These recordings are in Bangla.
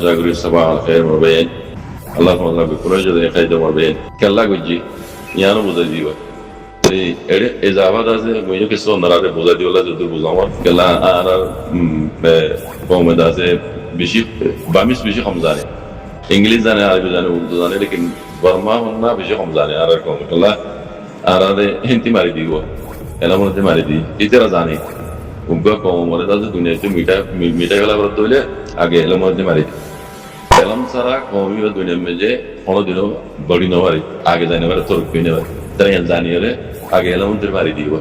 আশা করি সবাই খেয়ে মরবেন আল্লাহ তোমাদের বিপুল যদি খাইতে মরবেন কেল্লা করছি ইয়ানো বুঝাই দিবা এই জাবাদ আছে মুঝে কিছু অন্যরা বুঝাই দিওলা যদি বুঝামত কেলা আর কমে আছে বেশি বামিস বেশি কম জানে ইংলিশ জানে আরবি জানে উর্দু জানে লেকিন বর্মা না বেশি কম জানে আর কম কেলা আর হিন্দি মারি দিব এলাম মধ্যে মারি দিই এটারা জানে উগ্র কম মরে তাদের দুনিয়াতে মিঠা গেলা করে তৈলে আগে এলাম মধ্যে মারি দিই এলাম সারা কমি দুনিয়ার মেঝে কোনোদিনও বড়ি নেওয়ারি আগে জানি এবারে তোর কিনে তারা জানিয়ে আগে এলাম মধ্যে মারি দিব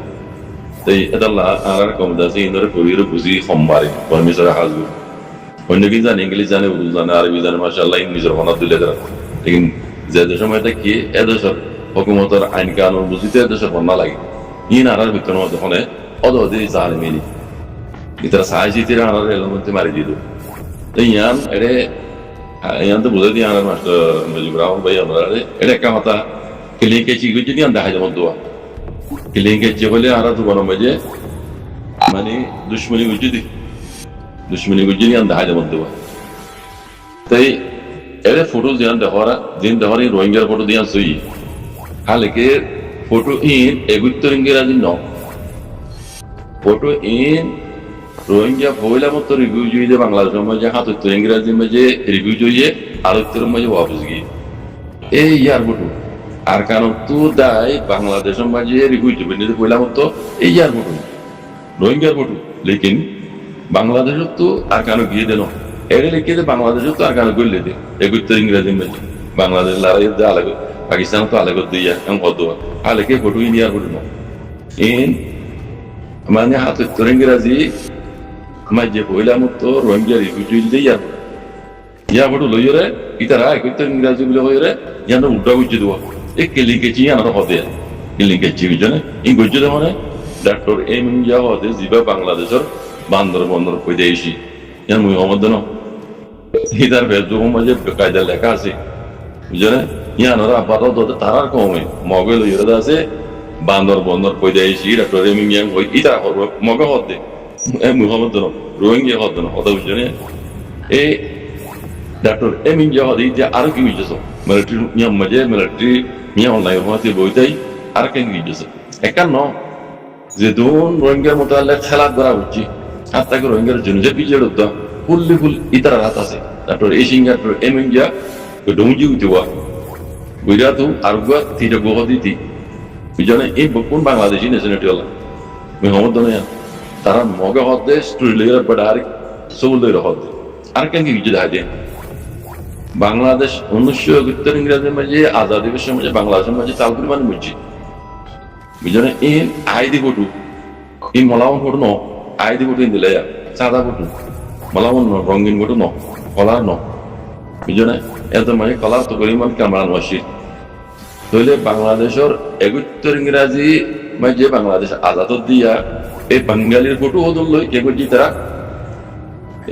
তাই এটা আর কম আছে ইন্দরে করিয়ে বুঝি কম মারি বর্মিসরা হাজু অন্য কি জানে ইংলিশ জানে উর্দু জানে আরবি জানে মাশাআল্লাহ ইংলিশের বানাত দিলে তারা লেকিন যে দেশের মধ্যে কি এদেশের হুকুমতের আইন কানুন বুঝিতে এদেশের বন্যা লাগে ইন আর ভিতর মধ্যে হলে অদে জানে মেলি ইতারা সাহায্যিতের আর এলাম মধ্যে মারি দিল তাই ইয়ান এরে ইয়ান তো বুঝাই দিয়ে আমার মাস্টার মুজিবুর রহমান ভাই আমরা এটা একটা কথা কিলিং কে চিগুই যদি আন দেখা যাবে দোয়া কিলিং কে চিবলে আর তো বড় মজে মানে দুশমনি গুজি আন দেখা যাবে দোয়া তাই এরে ফটো দিয়ান দেখারা দিন দেখারি রোহিঙ্গার ফটো দিয়ান সই হালকে ফটো ইন এগুত্তর ইংরেজি ন ফটো ইন রোহিঙ্গা ভইলা মতো রিভিউ জুইলে বাংলাদেশের মাঝে হাত ইংরেজির মাঝে রিভিউ জুইয়ে আর উত্তরের মাঝে ওয়াপস গিয়ে এই ইয়ার ফটো আর কারণ তো দায় বাংলাদেশের মাঝে রিভিউ জুবে নিতে কইলা মতো এই ইয়ার ফটো রোহিঙ্গার ফটো লেকিন বাংলাদেশের তো আর কারণ গিয়ে দেন এর লিখে যে বাংলাদেশের তো আর কারণ গইলে দে এগুত্তর ইংরেজির মাঝে বাংলাদেশ লড়াই দে আলাদা পাকিস্তান তো আলাদা দিয়ে এম কত আলেকে ফটো ইন্ডিয়ার ফটো না ইন মানে হাত উত্তর ইংরেজি মাঝে পয়লা মতো রোহিঙ্গা রিভিউ দিয়ে ইয়া ফটো লইরে ইতারা কইতে ইংরেজি বলে হইরে ইয়ানো উল্টা গুজি দেওয়া এই কেলিকে চিয়া না হতে কেলিকে চিবি জানে এই গুজি দেওয়া মানে ডক্টর এম ইয়া হতে জিবা বাংলাদেশের বান্দরবন্দর কইতে এসি ইয়ান মুহাম্মদ ন ইতার ফেসবুক মাঝে কায়দা লেখা আছে বুঝলে ইয়ানোরা আপাতত তারার কমে মগে লইরে আছে বান্দরবন্দর কইতে এসি ডক্টর এম ইয়া কই ইতারা করব মগে হতে মুহাম্মদ ন রোহিঙ্গা হতে না হতে বুঝলে এই ডক্টর এম ইয়া হতে ইতে আর কি বুঝছো মিলিটারি নিয়ম মাঝে মিলিটারি নিয়ম নাই হতে বইতাই আর কেন বুঝছো একান্ন যে দুন রোহিঙ্গার মোতালে খেলা করা উচিত আর তাকে রোহিঙ্গার জন্য যে বিজয় উদ্দা ফুল ইতারা রাত আছে ডক্টর এই সিঙ্গার এম ইয়া ডুমজি উঠেওয়া বুঝা তো আর গুয়া তিটা গোহ দিতি বুঝলে এই কোন বাংলাদেশি ন্যাশনালিটি হল মোহাম্মদ নয়া তারা মগে হতে স্টোরি লেয়ার বাট আর সব লেয়ার হতে আর কেন কি কিছু দেখা যায় বাংলাদেশ 1971 ইংরেজির মাঝে আজাদি বিশ্বের মাঝে বাংলাদেশের মাঝে চাল পরিমাণ বুঝছি বুঝলে ইন আইদি ফটো ইন মলামন ফটো ন আইদি ফটো ইন দিলে সাদা ফটো মলামন রঙিন ফটো ন কলার ন বুঝলে এত মানে কলার তো পরিমাণ কামরান ওয়াসির তাহলে বাংলাদেশের 71 ইংরাজি মাঝে বাংলাদেশ আজাদ দিয়া এই বাঙালির ফটো হদল লই কে করছি তারা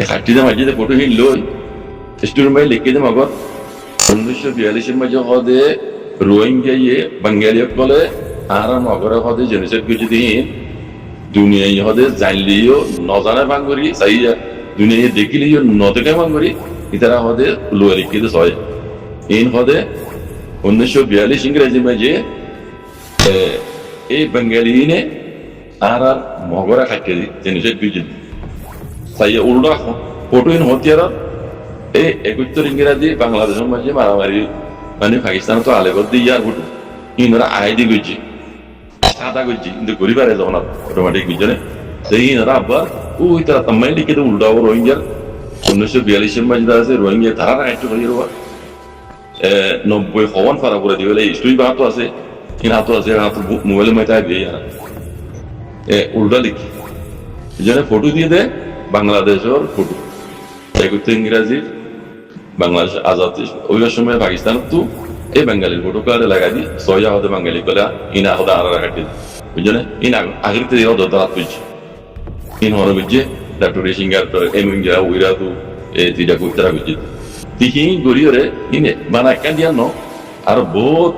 এই হাটিতে মাঝে ফটো হিন লই স্টুডেন্ট ভাই লিখে দে মগর 1942 মাঝে হদে রোহিঙ্গা বাঙালি বলে আর মগরে হদে জেনোসাইড করছে দিন দুনিয়ায় হদে জানলিও নজানে বাঙ্গরি চাইয়া দুনিয়ায় দেখিলিও নদেখে বাঙ্গরি ইতারা হদে লোয়া লিখে দে ছয় ইন হদে 1942 ইংরেজি মাঝে এই বাঙালি নে আর মগরা খাইতে দি জেনোসাইড করছে চাইয়া উল্টা ফটো ইন হতিয়ার এই 71 ইংরেজি বাংলাদেশের মাঝে মারামারি মানে পাকিস্তান তো আলেগর দিয়ে ইয়ার ফটো ইনরা আইডি করছে সাদা করছি কিন্তু গরিবারে যখন অটোমেটিক বুঝলে সেই ইনরা আবার ওই তারা তাম্মাই লিখে তো উল্টা রোহিঙ্গার 1942 মাঝে আছে রোহিঙ্গা তারা একটু হয়ে রোয়া 90 হওয়ান ফারা করে দিবে স্টোরি বা তো আছে কিনা তো আছে হাতে মোবাইলের মধ্যে দিয়ে যারা উল্টা লিখি বুঝলে ফটো দিয়ে দেয় বাংলাদেশের ফটো এগুলো ইংরাজি বাংলাদেশ আজাদ ওই সময় পাকিস্তান তো এই বাঙালির ফটো কার্ডে লাগাই দি সয়া হতে বাঙালি কলা ইনা হতে আর রাখি বুঝলে ইনা আগের থেকে হতে দাঁত বুঝছি ইন হরে বুঝছে ডক্টর সিঙ্গার এম ইন্ডিয়া উইরা তো এই তিনটা কুইতারা বুঝছি তিহি গড়িয়রে ইনে বানা একা দিয়া ন আর বহুত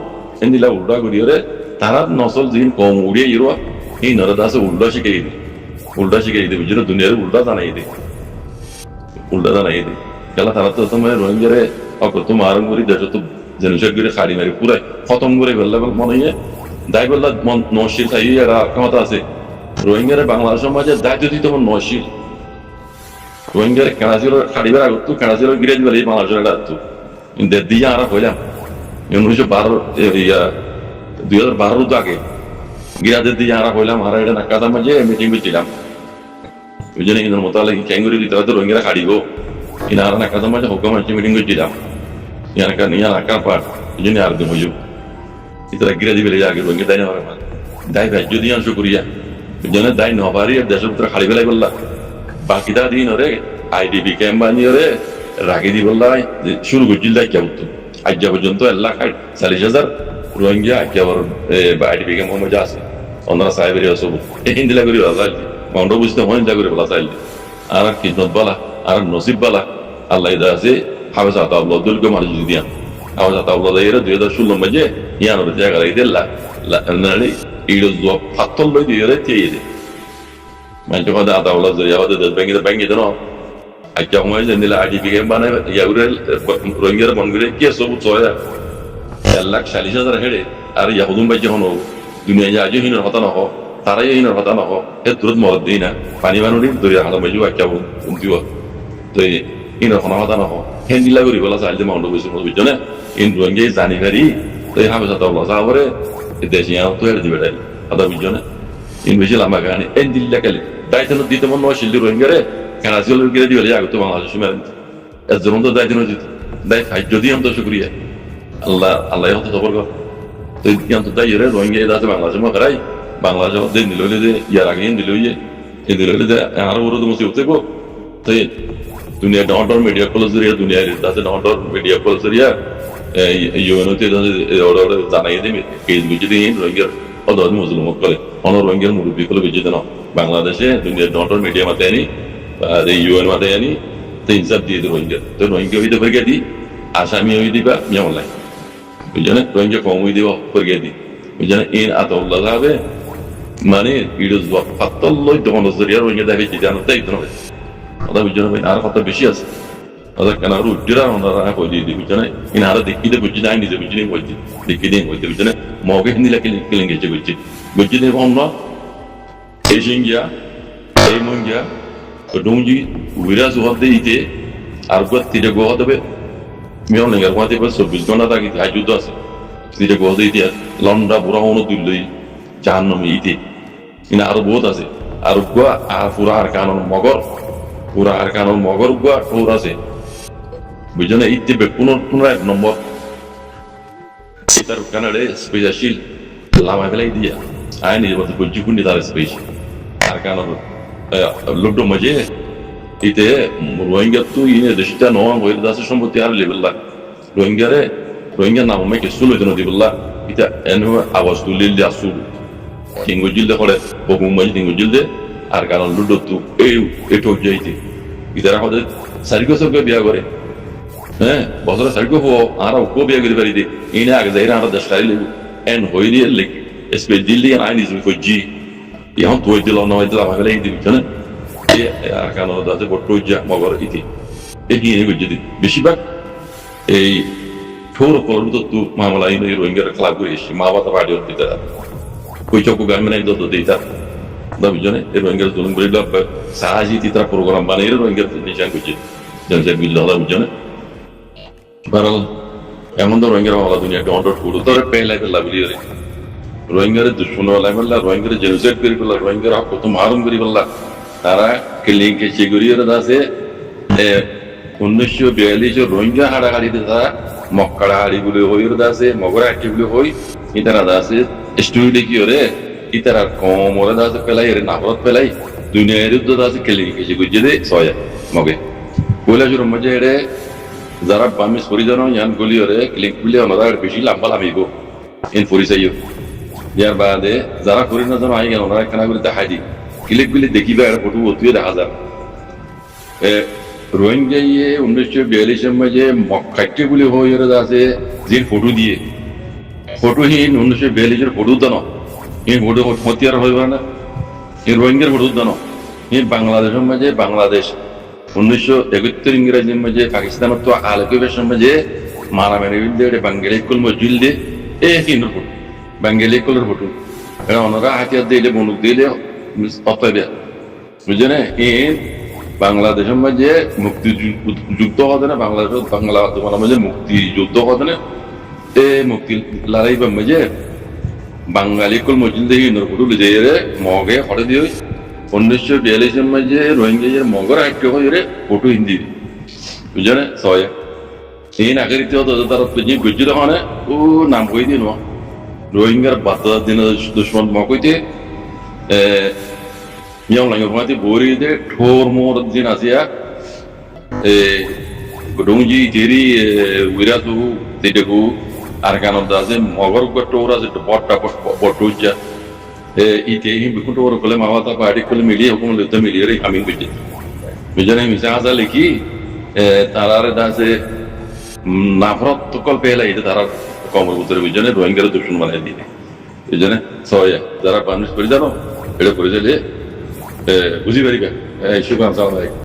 এনিলা উল্টা গড়িয়রে তারা নসল দিন কম উড়িয়ে ইরোয়া এই নরদা আছে উল্টা শিখে দিই বুঝলো দুনিয়ার উল্টা জানাই দিই খেলা তারা তো তোমার রোহিঙ্গারে তোমার আরম করি দেশ তো জেনুসেট করে খাড়ি মারি পুরাই খতম করে ফেললে মনে হয় দায় বললা নশীল তাই একটা ক্ষমতা আছে রোহিঙ্গারে বাংলাদেশের মাঝে দায়িত্ব দিতে আমার নশীল রোহিঙ্গারে কেনাছিল খাড়িবার আগত তো কেনাছিল গিরে দিবার এই বাংলাদেশের একটা তো দেড় দিয়ে আমরা হইলাম 2012 তো আগে গিরাদের দিয়ে আমরা হইলাম আর এটা নাকাদার মাঝে মিটিং করছিলাম ওই জন্য ইন্দ্র মোতালে ক্যাঙ্গুরি দিতে হয়তো রোহিঙ্গারা খাড়িব ইনারা নাকাদার মাঝে হুকুম মাঝে মিটিং করছিলাম ইয়ার পাঠ এই জন্য আর দিন হইব ইতারা গিরা দিবে আগে রোহিঙ্গা দায় নেওয়ার দায় ভাই যদি অংশ করিয়া ওই জন্য দায় নবারই দেশের ভিতরে খাড়ি বেলাই বললা বাকিটা দিন ওরে আইডিবি ক্যাম্প বানিয়ে ওরে রাখি দি বললা শুরু করছিল দায় কেমন আজ পর্যন্ত 1,40,000 রোহিঙ্গা কেবল আইডিবি ক্যাম্প মধ্যে আছে ওনারা সাহেবের সব হিন্দিলা করি মন্ড বুঝতে হিন্দা করে বলা চাইলে আর কিসমত বলা আর নসিব বলা আল্লাহ আছে হাফেজ আতাউল্লাহ দুর্গ মানুষ যদি হাফেজ আতাউল্লাহ 2016 মাঝে ইয়ানোর জায়গা দিল্লা ইডো ফাত্তল লই দিয়ে দিয়ে দে মানুষ কথা আতাউল্লাহ জরিয়া আমাদের দেশ ব্যাংকে দেন আজকে সময় যে নিলে আইডিবি ক্যাম্প বানায় ইয়াগুরে রোহিঙ্গার মনগুরে কে সব 1,40,000 হেড়ে আর ইয়াহুদুম বাই যখন দুনিয়া আজও হিনের হতা নহ তারাই হিনের হতা নহ হে দূরত মরদ দিই না পানি বানুরি দরিয়া হালা বাজু আজ্ঞা দিও তো হিনের হনা হতা নহ হেন্দিলা করি বলা চাইলে মাউন্ট বসে বুঝছো না ইন রোহিঙ্গা জানি পারি তো হাফেজ আতাউল্লাহ সাহাবরে দেশে তো হেড়ে দিবে তাই কথা বুঝছো না ইন বেশি লম্বা কাহিনী এন দিল্লা কালি দায়িত্ব দিতে মন নয় শিল্লি রোহিঙ্গারে কেন আজকাল গিয়ে দিবে আগত বাংলাদেশ এর জন্য তো দায়িত্ব দিত দায় খাদ্য দিয়ে আমি তো শুক্রিয়া আল্লাহ হতে খবর কর তো কিন্তু তাই রোহিঙ্গা আছে বাংলাদেশের মধ্যে বাংলাদেশের মধ্যে দিল যে ইয়ার আগে দিল যে আরো বড় মুসি হতে গো তো দুনিয়া ডর মিডিয়া কলেজ দুনিয়ার আছে ডর মিডিয়া কলেজ ইউএনওতে জানাই দেবে কেস বুঝে দিয়ে রোহিঙ্গার অদর মুসলিম করে অন রোহিঙ্গার মুরব্বী করে বুঝে দেন বাংলাদেশে দুনিয়ার ডর মিডিয়া মাতে আনি ইউএন মাতে আনি তো ইনসাফ দিয়ে দেবো রোহিঙ্গা তো রোহিঙ্গা হইতে পেরে দিই আসামি হয়ে দিবা যেমন লাগে বুঝলেন রোহিঙ্গা কম হয়ে দিব পেরে দিই বুঝলেন এর আতাউল্লাহ সাহেবে মানে ইডোজ ফাত্তল লই দোকান জরিয়া রোহিঙ্গা দেখে জানো তাই তো কথা বুঝলেন ভাই আর কথা বেশি আছে ওদের কেন আর উজ্জরা ওনারা কই দিয়ে দিই বুঝলেন ইন আরো দেখিতে বুঝি নাই নিজে বুঝি নেই বলছি দেখি দিয়ে বলতে বুঝলেন মগে হিন্দি কেলেন গেছে বুঝছি দিয়ে অন্য এই সিঙ্গিয়া এই মঙ্গিয়া ডুঙ্গি উইরাজ হতে ইতে আর তিরে গোয়া দেবে মেয়র নেগার কোয়াতে 24 ঘন্টা থাকি হাই যুদ্ধ আছে তিরে গোয়া দিয়ে ইতিহাস লন্ডা বুড়া অনু তুললই জাহান্নামে ইতে ইনা আরো বহুত আছে আর গোয়া আর পুরা আর কানন মগর গোয়া ঠোর আছে বুঝলেন ইতে পুনর 1 নম্বর এটার কানাডে স্পেশাল লামা ফেলাই দিয়া আয় নির্বাচন করছি কুন্ডি তার স্পেস আর কানন লুডো মজে ইতে রোহিঙ্গা তো ইনে দেশটা নয় হইলে দাসের সম্পত্তি আর লেবেল্লা রোহিঙ্গা নাম আমাকে সুলো দিন দিবল্লা ইটা এন আওয়াজ তুলিল দে আসুল কিংগো জিলদে করে বকুম মাঝে কিংগো জিলদে আর কারণ লুডো তো এই এটো যাইতে ইতারা হতে সারিকো সবকে বিয়া করে হ্যাঁ বছরে সারিকো হো আর কো বিয়া করে পারি দে ইনে আগে যাইরা আর দেশ খাইলে এন হইলি লেক এসপে দিল্লি আর আইনি কো জি ইহন তো দিল নয় দিল আমাকে এই দিবি জানেন আর কারণ দাদা বট্টুজা মগর ইতি এই যদি বেশিরভাগ এই ঠোর কলর তো মামলা ইন রোহিঙ্গার খেলা করে এসে মা বাবা বাড়ি দিতে কই চকু গার্মেন্ট একদম তো দিতা দাবি জানে এই রোহিঙ্গার জন্য বলে সাহায্য তিতার প্রোগ্রাম বানিয়ে রোহিঙ্গার নিশান করছে জনসের বিল দাদা বুঝনে বারাল এমন তো রোহিঙ্গার মামলা দুনিয়া ডন্ডট করু তোরে পেলাই পেলা বলি রে রোহিঙ্গার দুশ্মন ওলা রোহিঙ্গার জেনোসাইড করে পেলা রোহিঙ্গার হক কত মারুম করে পেলা তারা কেলিংকে চেগুরিয়ার দাসে 1942 রোহিঙ্গা হাড়াহাড়িতে তারা মক্কাড়া হাড়িগুলো হইর দাসে মগরা হাটিগুলো হই ইতারা দাসে স্টুডিও কি ওরে ইতারা কম ওরা দাসে পেলাই এর নাফরত পেলাই দুনিয়ার যুদ্ধ দাসে কেলিংকে চেগুরিয়ে দে সয়া মগে কইলা জুর মজে এরে যারা বামিস পরিজন ইয়ান গলি ওরে ক্লিক গুলি ওনারা বেশি লম্বা লামিগো ইন পরিচয় ইয়ার বাদে যারা করি না জানো আই গেল ওনারা কেনা করে দেখাই দি ক্লিকগুলি দেখিবা একটা ফটো অতিও দেখা যায় রোহিঙ্গা 1942 মাঝে মক্কাটে গুলি হয়ে আছে যে ফটো দিয়ে ফটোহীন 1942 ফটো দানো এই ফটো হতিয়ার হইবা না এই রোহিঙ্গার ফটো দানো এই বাংলাদেশের মাঝে বাংলাদেশ 1971 ইংরেজির মাঝে পাকিস্তানের তো আলেকুবেশন মাঝে মারামারি বিলদে বাঙ্গালি কুল মজুল দে এ কিন ফুট বাঙ্গালি কুলের ফুট এটা ওনারা হাতিয়ার দিলে বন্দুক দিলে অতএবে বুঝলেন এই বাংলাদেশের মাঝে মুক্তি যুদ্ধ হবে না বাংলাদেশ বাংলা তোমার মাঝে মুক্তি যুদ্ধ হবে না এ মুক্তি লড়াই মাঝে বাঙালি কুল মজুল দিয়ে ইন্দর ফুট লিজে মগে হরে দিয়ে 1942 মাঝে রোহিঙ্গা মগর আটকে হয়ে ফটো হিন্দি বুঝলেন সয়া এই নাগরিক তারা যে গুজর হয় ও নাম কই দিন রোহিঙ্গার বার্তা দিন দুশ্মন মকইতে yang lang yung mga bori de thor mor din asia gudungji jeri wiratu tidegu arkanon daze mogor gotora je botta botuja ite hi bikutor kole mawata party kole mili hukum lute mili re amin bije bijane misaza leki tarare daze nafrat kol pela ite tarar komor butere bijane rohingya dushman banay dine bijane soya jara panish kori jano ele kore jale বুঝি পারি শুভ